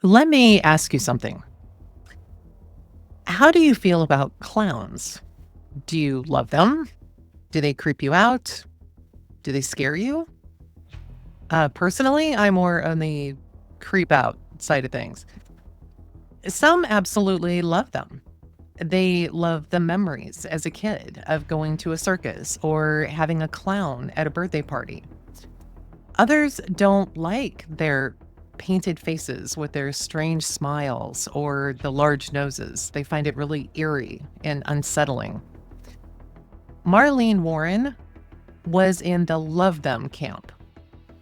Let me ask you something. How do you feel about clowns? Do you love them? Do they creep you out? Do they scare you? Personally, I'm more on the creep out side of things. Some absolutely love them. They love the memories as a kid of going to a circus or having a clown at a birthday party. Others don't like their painted faces with their strange smiles or the large noses. They find it really eerie and unsettling. Marlene Warren was in the love them camp.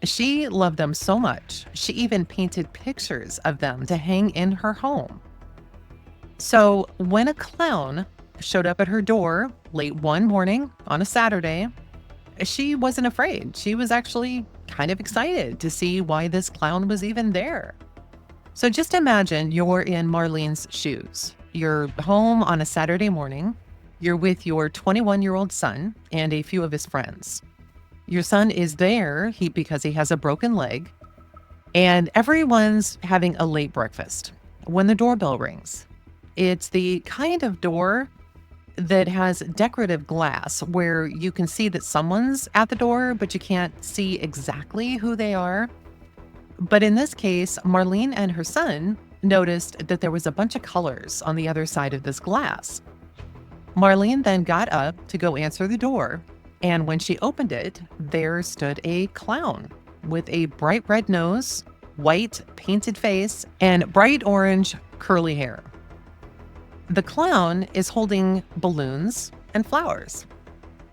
She loved them so much, she even painted pictures of them to hang in her home. So when a clown showed up at her door late one morning on a Saturday, she wasn't afraid. She was actually kind of excited to see why this clown was even there. So just imagine you're in Marlene's shoes. You're home on a Saturday morning. You're with your 21-year-old son and a few of his friends. Your son is there because he has a broken leg, and everyone's having a late breakfast. When the doorbell rings, it's the kind of door that has decorative glass where you can see that someone's at the door, but you can't see exactly who they are. But in this case, Marlene and her son noticed that there was a bunch of colors on the other side of this glass. Marlene then got up to go answer the door, and when she opened it, there stood a clown with a bright red nose, white painted face, and bright orange curly hair. The clown is holding balloons and flowers.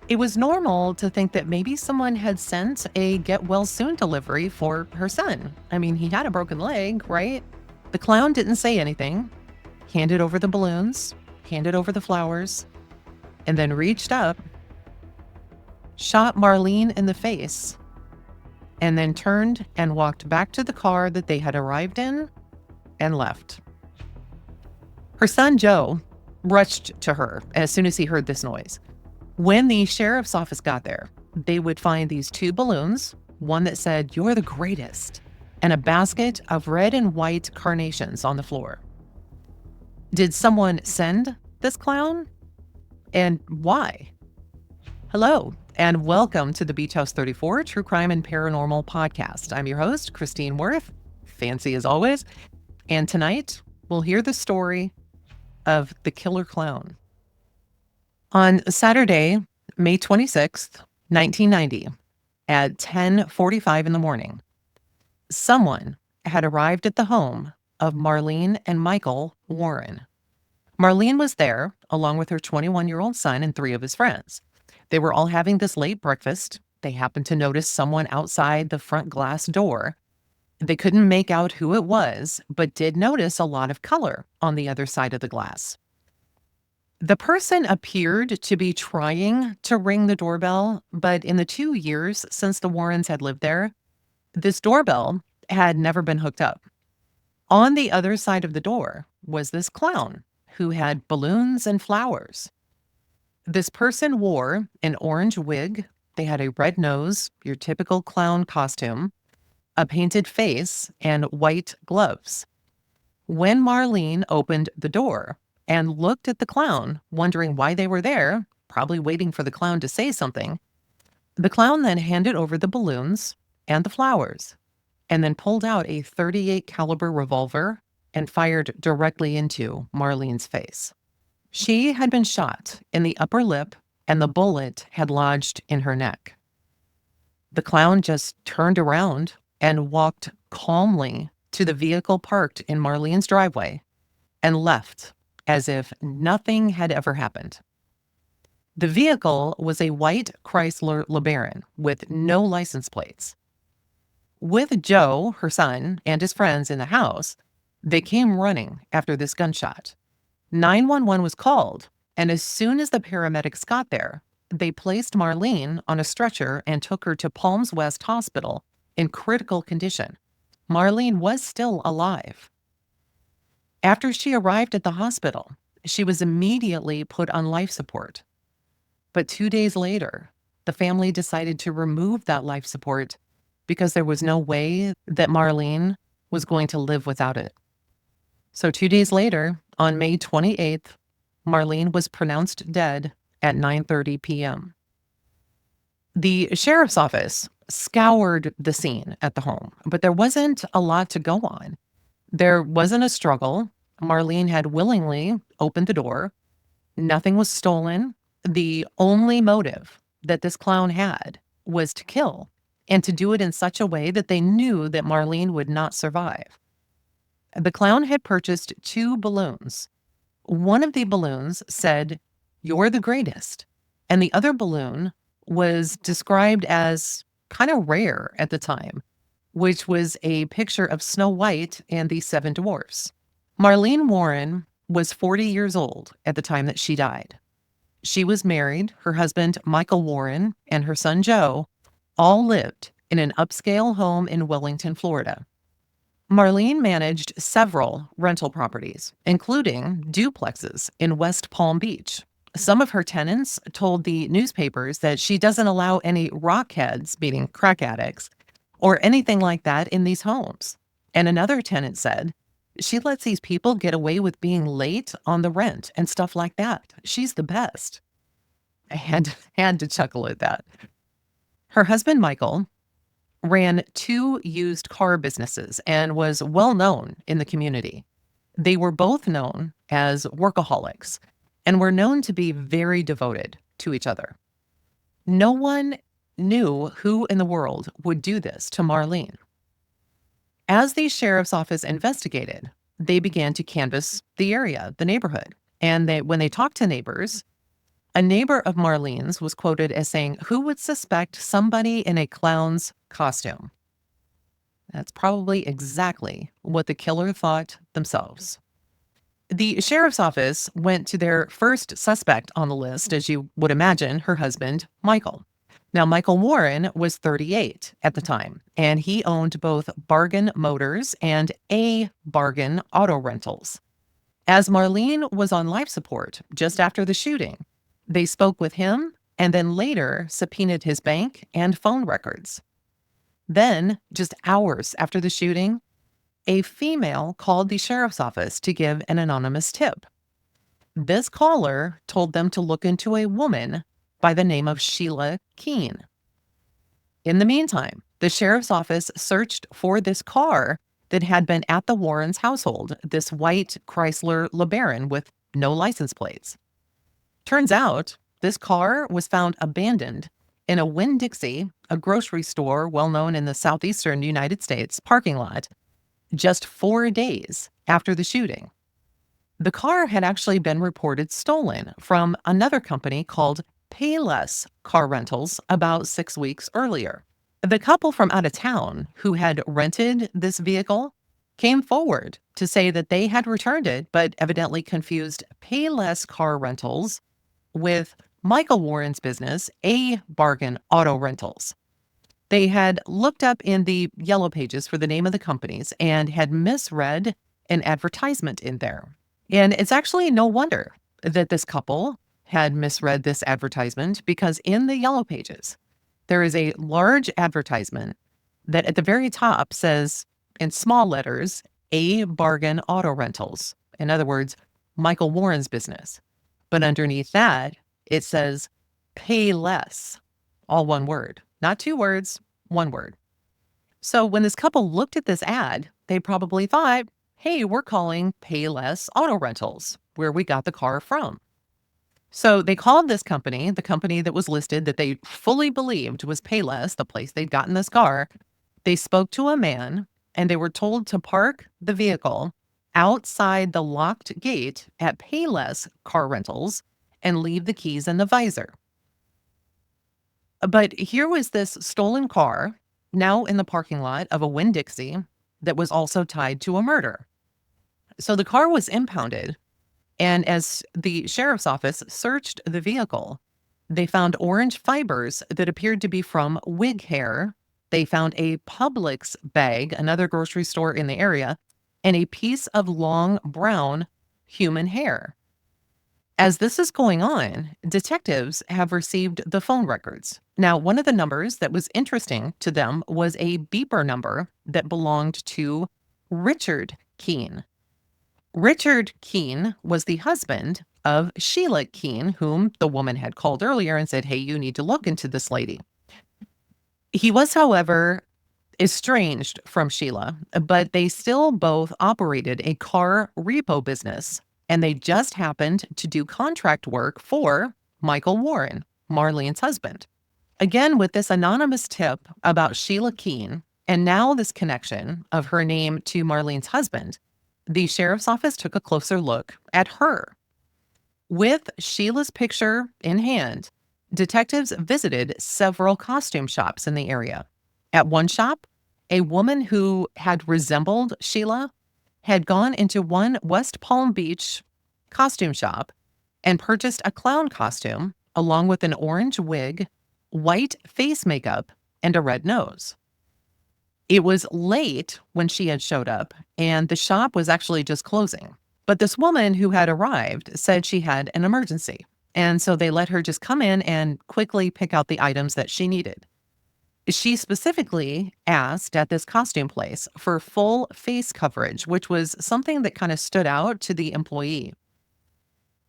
It was normal to think that maybe someone had sent a get well soon delivery for her son. I mean, he had a broken leg, right? The clown didn't say anything, handed over the balloons, handed over the flowers, and then reached up, shot Marlene in the face, and then turned and walked back to the car that they had arrived in and left. Her son, Joe, rushed to her as soon as he heard this noise. When the sheriff's office got there, they would find these two balloons, one that said, "You're the greatest," and a basket of red and white carnations on the floor. Did someone send this clown? And why? Hello, and welcome to the Beach House 34 True Crime and Paranormal Podcast. I'm your host, Christine Worth, fancy as always, and tonight we'll hear the story of the killer clown. On Saturday, May 26th, 1990, at 10:45 in the morning, someone had arrived at the home of Marlene and Michael Warren. Marlene was there along with her 21-year-old son and three of his friends. They were all having this late breakfast. They happened to notice someone outside the front glass door. They couldn't make out who it was, but did notice a lot of color on the other side of the glass. The person appeared to be trying to ring the doorbell, but in the 2 years since the Warrens had lived there, this doorbell had never been hooked up. On the other side of the door was this clown who had balloons and flowers. This person wore an orange wig. They had a red nose, your typical clown costume, a painted face, and white gloves. When Marlene opened the door and looked at the clown, wondering why they were there, probably waiting for the clown to say something, the clown then handed over the balloons and the flowers, and then pulled out a .38 caliber revolver and fired directly into Marlene's face. She had been shot in the upper lip, and the bullet had lodged in her neck. The clown just turned around and walked calmly to the vehicle parked in Marlene's driveway and left as if nothing had ever happened. The vehicle was a white Chrysler LeBaron with no license plates. With Joe, her son, and his friends in the house, they came running after this gunshot. 911 was called, and as soon as the paramedics got there, they placed Marlene on a stretcher and took her to Palms West Hospital in critical condition. Marlene was still alive. After she arrived at the hospital, she was immediately put on life support. But 2 days later, the family decided to remove that life support because there was no way that Marlene was going to live without it. So 2 days later, on May 28th, Marlene was pronounced dead at 9:30 p.m. The sheriff's office scoured the scene at the home, but there wasn't a lot to go on. There wasn't a struggle. Marlene had willingly opened the door. Nothing was stolen. The only motive that this clown had was to kill, and to do it in such a way that they knew that Marlene would not survive. The clown had purchased 2 balloons. One of the balloons said, "You're the greatest." And the other balloon was described as kind of rare at the time, which was a picture of Snow White and the 7 dwarfs. Marlene Warren was 40 years old at the time that she died. She was married. Her husband, Michael Warren, and her son, Joe, all lived in an upscale home in Wellington, Florida. Marlene managed several rental properties, including duplexes in West Palm Beach. Some of her tenants told the newspapers that she doesn't allow any rockheads, meaning crack addicts, or anything like that in these homes. And another tenant said, "She lets these people get away with being late on the rent and stuff like that. She's the best." I had to chuckle at that. Her husband, Michael, ran 2 used car businesses and was well known in the community. They were both known as workaholics and were known to be very devoted to each other. No one knew who in the world would do this to Marlene. As the sheriff's office investigated, they began to canvass the area, the neighborhood. And when they talked to neighbors, a neighbor of Marlene's was quoted as saying, "Who would suspect somebody in a clown's costume?" That's probably exactly what the killer thought themselves. The sheriff's office went to their first suspect on the list, as you would imagine, her husband, Michael. Now, Michael Warren was 38 at the time, and he owned both Bargain Motors and A Bargain Auto Rentals. As Marlene was on life support just after the shooting, they spoke with him and then later subpoenaed his bank and phone records. Then, just hours after the shooting, a female called the sheriff's office to give an anonymous tip. This caller told them to look into a woman by the name of Sheila Keene. In the meantime, the sheriff's office searched for this car that had been at the Warrens' household, this white Chrysler LeBaron with no license plates. Turns out, this car was found abandoned in a Winn-Dixie, a grocery store well known in the southeastern United States, parking lot, just 4 days after the shooting. The car had actually been reported stolen from another company called Payless Car Rentals about 6 weeks earlier. The couple from out of town who had rented this vehicle came forward to say that they had returned it, but evidently confused Payless Car Rentals with Michael Warren's business, A Bargain Auto Rentals. They had looked up in the yellow pages for the name of the companies and had misread an advertisement in there. And it's actually no wonder that this couple had misread this advertisement, because in the yellow pages, there is a large advertisement that at the very top says in small letters, A Bargain Auto Rentals. In other words, Michael Warren's business. But underneath that, it says pay less, all one word, not 2 words, 1 word. So when this couple looked at this ad, they probably thought, "Hey, we're calling Payless Auto Rentals, where we got the car from." So they called this company, the company that was listed that they fully believed was Payless, the place they'd gotten this car. They spoke to a man and they were told to park the vehicle outside the locked gate at Payless Car Rentals and leave the keys in the visor. But here was this stolen car now in the parking lot of a Winn-Dixie that was also tied to a murder. So the car was impounded. And as the sheriff's office searched the vehicle, they found orange fibers that appeared to be from wig hair. They found a Publix bag, another grocery store in the area, and a piece of long brown human hair. As this is going on, detectives have received the phone records. Now, one of the numbers that was interesting to them was a beeper number that belonged to Richard Keene. Richard Keene was the husband of Sheila Keene, whom the woman had called earlier and said, "Hey, you need to look into this lady." He was, however, estranged from Sheila, but they still both operated a car repo business, and they just happened to do contract work for Michael Warren, Marlene's husband. Again, with this anonymous tip about Sheila Keene, and now this connection of her name to Marlene's husband, the sheriff's office took a closer look at her. With Sheila's picture in hand, detectives visited several costume shops in the area. At one shop, a woman who had resembled Sheila had gone into one West Palm Beach costume shop and purchased a clown costume along with an orange wig, white face makeup, and a red nose. It was late when she had showed up, and the shop was actually just closing. But this woman who had arrived said she had an emergency. And so they let her just come in and quickly pick out the items that she needed. She specifically asked at this costume place for full face coverage, which was something that kind of stood out to the employee.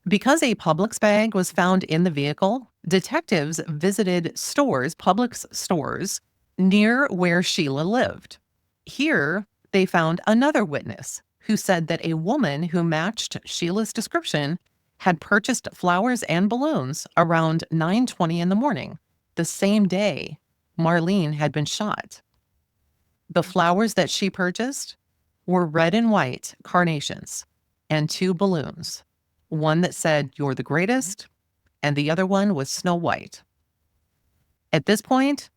Because a Publix bag was found in the vehicle, detectives visited Publix stores near where Sheila lived. Here, they found another witness who said that a woman who matched Sheila's description had purchased flowers and balloons around 9:20 in the morning, the same day Marlene had been shot. The flowers that she purchased were red and white carnations and two balloons, one that said, "You're the greatest," and the other one was Snow White. At this point,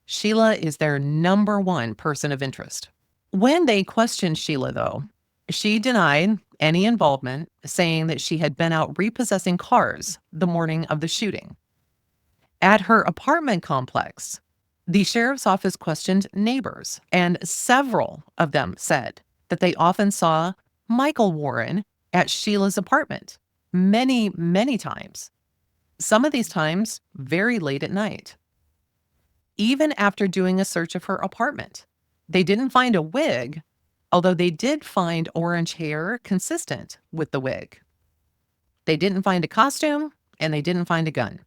Sheila is their number one person of interest. When they questioned Sheila, though, she denied any involvement, saying that she had been out repossessing cars the morning of the shooting. At her apartment complex, the sheriff's office questioned neighbors, and several of them said that they often saw Michael Warren at Sheila's apartment many, many times. Some of these times very late at night. Even after doing a search of her apartment, they didn't find a wig, although they did find orange hair consistent with the wig. They didn't find a costume, and they didn't find a gun.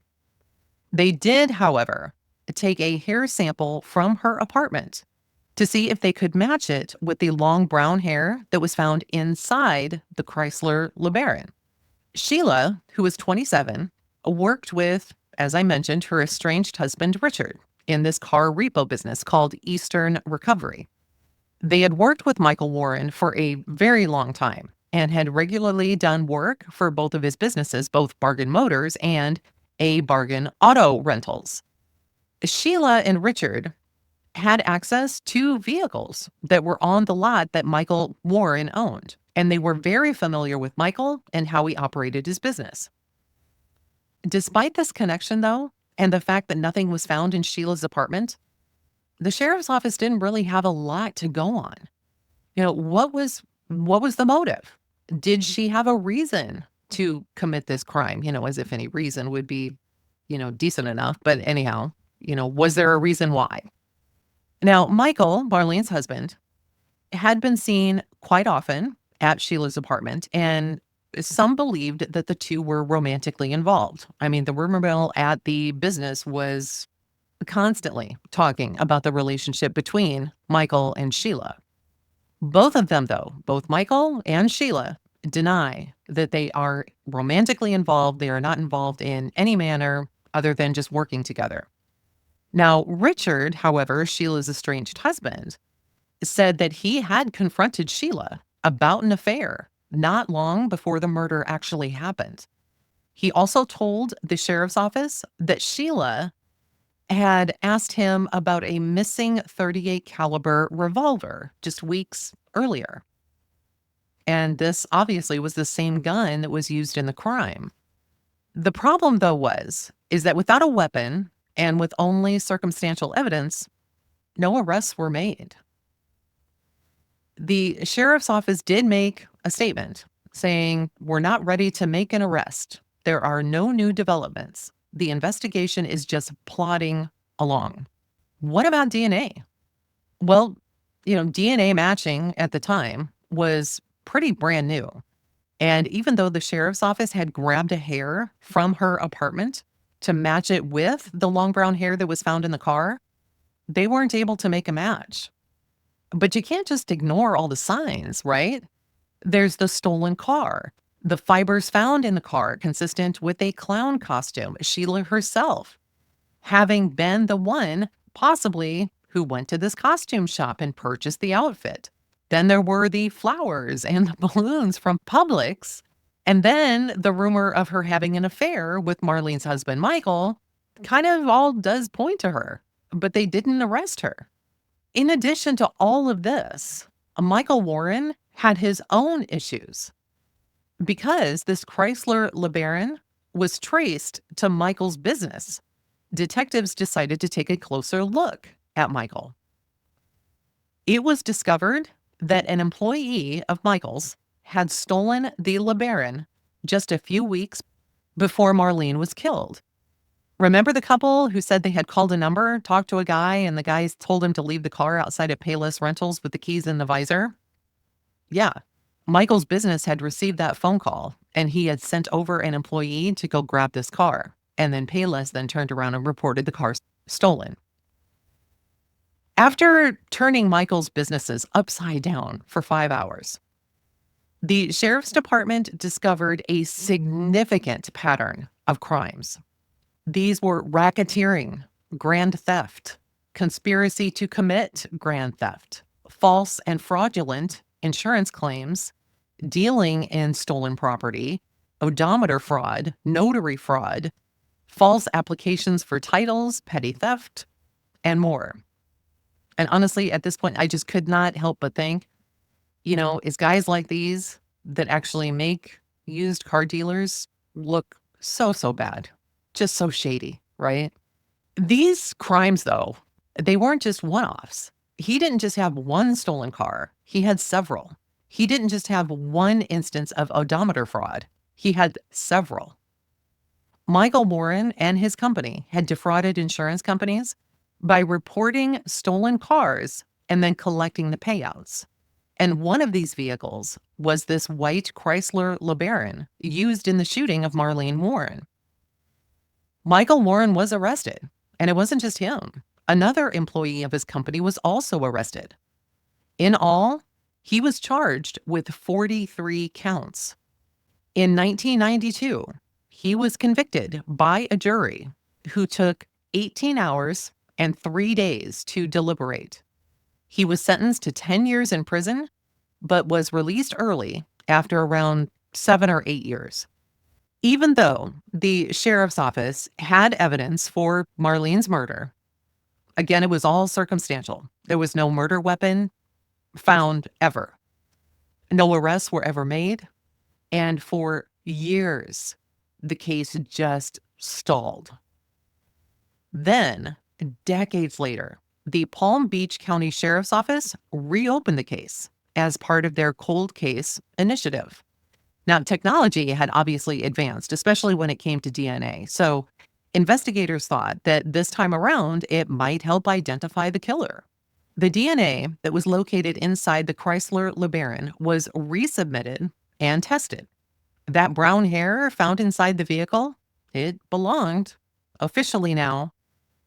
They did, however, take a hair sample from her apartment to see if they could match it with the long brown hair that was found inside the Chrysler LeBaron. Sheila, who was 27, worked with, as I mentioned, her estranged husband, Richard, in this car repo business called Eastern Recovery. They had worked with Michael Warren for a very long time and had regularly done work for both of his businesses, both Bargain Motors and A Bargain Auto Rentals. Sheila and Richard had access to vehicles that were on the lot that Michael Warren owned, and they were very familiar with Michael and how he operated his business. Despite this connection, though, and the fact that nothing was found in Sheila's apartment, the sheriff's office didn't really have a lot to go on. What was the motive? Did she have a reason to commit this crime? As if any reason would be, decent enough. But anyhow, was there a reason why? Now, Michael, Marlene's husband, had been seen quite often at Sheila's apartment, and some believed that the two were romantically involved. I mean, the rumor mill at the business was constantly talking about the relationship between Michael and Sheila. Both of them, though, both Michael and Sheila, deny that they are romantically involved. They are not involved in any manner other than just working together. Now, Richard, however, Sheila's estranged husband, said that he had confronted Sheila about an affair not long before the murder actually happened. He also told the sheriff's office that Sheila had asked him about a missing .38 caliber revolver just weeks earlier. And this obviously was the same gun that was used in the crime. The problem, though, is that without a weapon and with only circumstantial evidence, no arrests were made. The sheriff's office did make a statement saying, "We're not ready to make an arrest. There are no new developments. The investigation is just plodding along." What about DNA? Well, DNA matching at the time was pretty brand new. And even though the sheriff's office had grabbed a hair from her apartment to match it with the long brown hair that was found in the car, they weren't able to make a match. But you can't just ignore all the signs, right? There's the stolen car. The fibers found in the car consistent with a clown costume, Sheila herself, having been the one, possibly, who went to this costume shop and purchased the outfit. Then there were the flowers and the balloons from Publix. And then the rumor of her having an affair with Marlene's husband, Michael, kind of all does point to her, but they didn't arrest her. In addition to all of this, Michael Warren had his own issues because this Chrysler LeBaron was traced to Michael's business. Detectives decided to take a closer look at Michael. It was discovered that an employee of Michael's had stolen the LeBaron just a few weeks before Marlene was killed. Remember the couple who said they had called a number, talked to a guy, and the guy told him to leave the car outside of Payless Rentals with the keys in the visor? Yeah. Michael's business had received that phone call, and he had sent over an employee to go grab this car. And then Payless then turned around and reported the car stolen. After turning Michael's businesses upside down for 5 hours, the sheriff's department discovered a significant pattern of crimes. These were racketeering, grand theft, conspiracy to commit grand theft, false and fraudulent insurance claims, dealing in stolen property, odometer fraud, notary fraud, false applications for titles, petty theft, and more. And honestly, at this point, I just could not help but think, it's guys like these that actually make used car dealers look so, so bad, just so shady, right? These crimes, though, they weren't just one-offs. He didn't just have one stolen car. He had several. He didn't just have one instance of odometer fraud. He had several. Michael Warren and his company had defrauded insurance companies by reporting stolen cars and then collecting the payouts. And one of these vehicles was this white Chrysler LeBaron used in the shooting of Marlene Warren. Michael Warren was arrested, and it wasn't just him. Another employee of his company was also arrested. In all, he was charged with 43 counts. In 1992, he was convicted by a jury who took 18 hours and 3 days to deliberate. He was sentenced to 10 years in prison, but was released early after around 7 or 8 years. Even though the sheriff's office had evidence for Marlene's murder, again, it was all circumstantial. There was no murder weapon found ever. No arrests were ever made. And for years, the case just stalled. Then, decades later, the Palm Beach County Sheriff's Office reopened the case as part of their cold case initiative. Now, technology had obviously advanced, especially when it came to DNA. So investigators thought that this time around, it might help identify the killer. The DNA that was located inside the Chrysler LeBaron was resubmitted and tested. That brown hair found inside the vehicle, it belonged, officially now,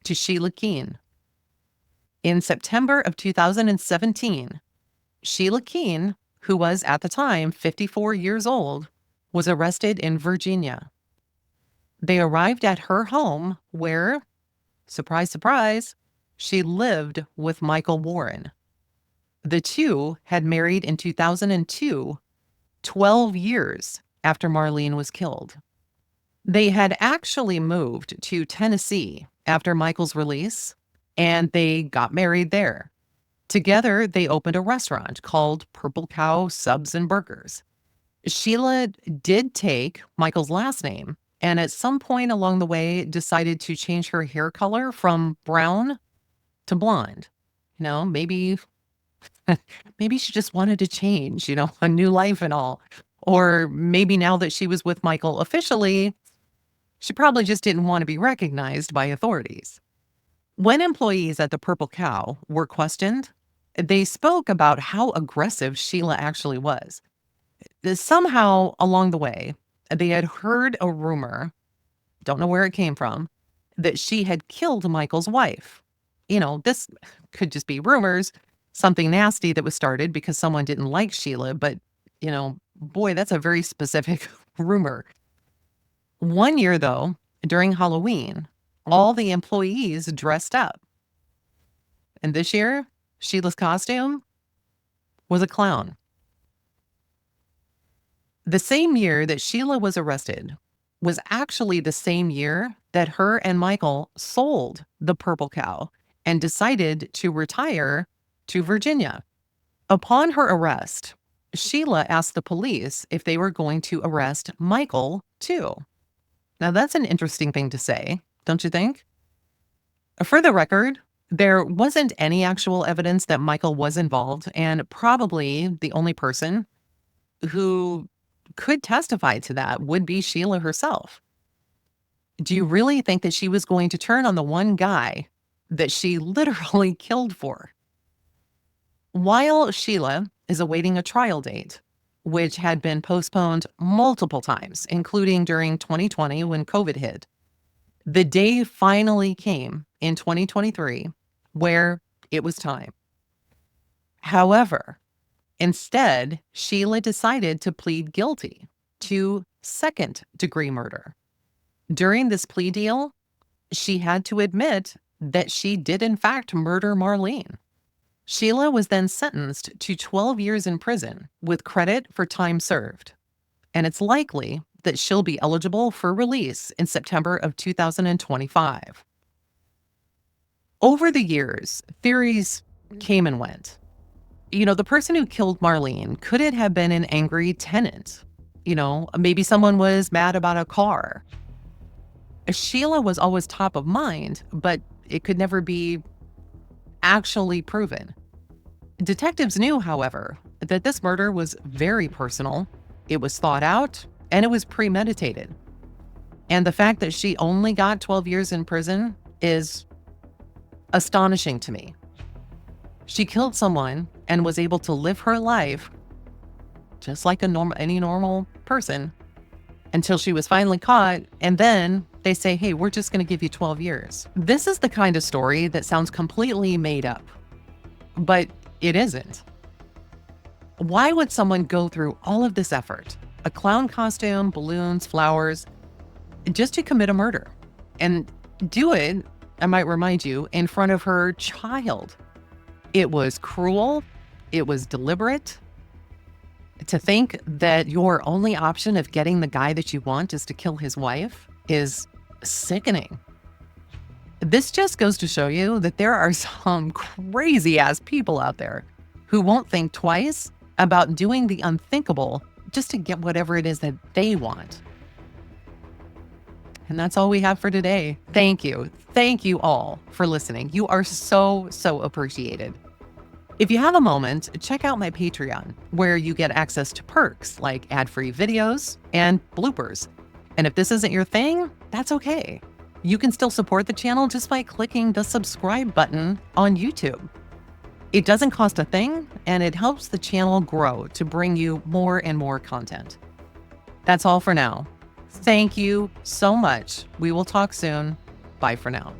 to Sheila Keene. In September of 2017, Sheila Keene, who was at the time 54 years old, was arrested in Virginia. They arrived at her home where, surprise, surprise, she lived with Michael Warren. The two had married in 2002, 12 years after Marlene was killed. They had actually moved to Tennessee after Michael's release, and they got married there. Together, they opened a restaurant called Purple Cow Subs and Burgers. Sheila did take Michael's last name, and at some point along the way decided to change her hair color from brown to blonde. Maybe she just wanted to change, a new life and all. Or maybe now that she was with Michael officially, she probably just didn't want to be recognized by authorities. When employees at the Purple Cow were questioned, they spoke about how aggressive Sheila actually was. Somehow along the way, they had heard a rumor, don't know where it came from, that she had killed Michael's wife. This could just be rumors, something nasty that was started because someone didn't like Sheila, but, boy, that's a very specific rumor. One year, though, during Halloween, all the employees dressed up. And this year, Sheila's costume was a clown. The same year that Sheila was arrested was actually the same year that her and Michael sold the purple cow and decided to retire to Virginia. Upon her arrest, Sheila asked the police if they were going to arrest Michael too. Now, that's an interesting thing to say, don't you think? For the record, there wasn't any actual evidence that Michael was involved, and probably the only person who could testify to that would be Sheila herself. Do you really think that she was going to turn on the one guy that she literally killed for? While Sheila is awaiting a trial date, which had been postponed multiple times, including during 2020 when COVID hit, the day finally came in 2023 where it was time. However, instead, Sheila decided to plead guilty to second-degree murder. During this plea deal, she had to admit that she did in fact murder Marlene. Sheila was then sentenced to 12 years in prison with credit for time served, and it's likely that she'll be eligible for release in September of 2025. Over the years, theories came and went. The person who killed Marlene, could it have been an angry tenant? Maybe someone was mad about a car. Sheila was always top of mind, but it could never be actually proven. Detectives knew, however, that this murder was very personal, it was thought out, and it was premeditated. And the fact that she only got 12 years in prison is astonishing to me. She killed someone and was able to live her life just like any normal person until she was finally caught, and then they say, hey, we're just going to give you 12 years. This is the kind of story that sounds completely made up, but it isn't. Why would someone go through all of this effort, a clown costume, balloons, flowers, just to commit a murder? And do it, I might remind you, in front of her child. It was cruel. It was deliberate. To think that your only option of getting the guy that you want is to kill his wife is sickening. This just goes to show you that there are some crazy ass people out there who won't think twice about doing the unthinkable just to get whatever it is that they want. And that's all we have for today. Thank you. Thank you all for listening. You are so appreciated. If you have a moment, check out my Patreon, where you get access to perks like ad-free videos and bloopers. And if this isn't your thing, that's okay. You can still support the channel just by clicking the subscribe button on YouTube. It doesn't cost a thing, and it helps the channel grow to bring you more and more content. That's all for now. Thank you so much. We will talk soon. Bye for now.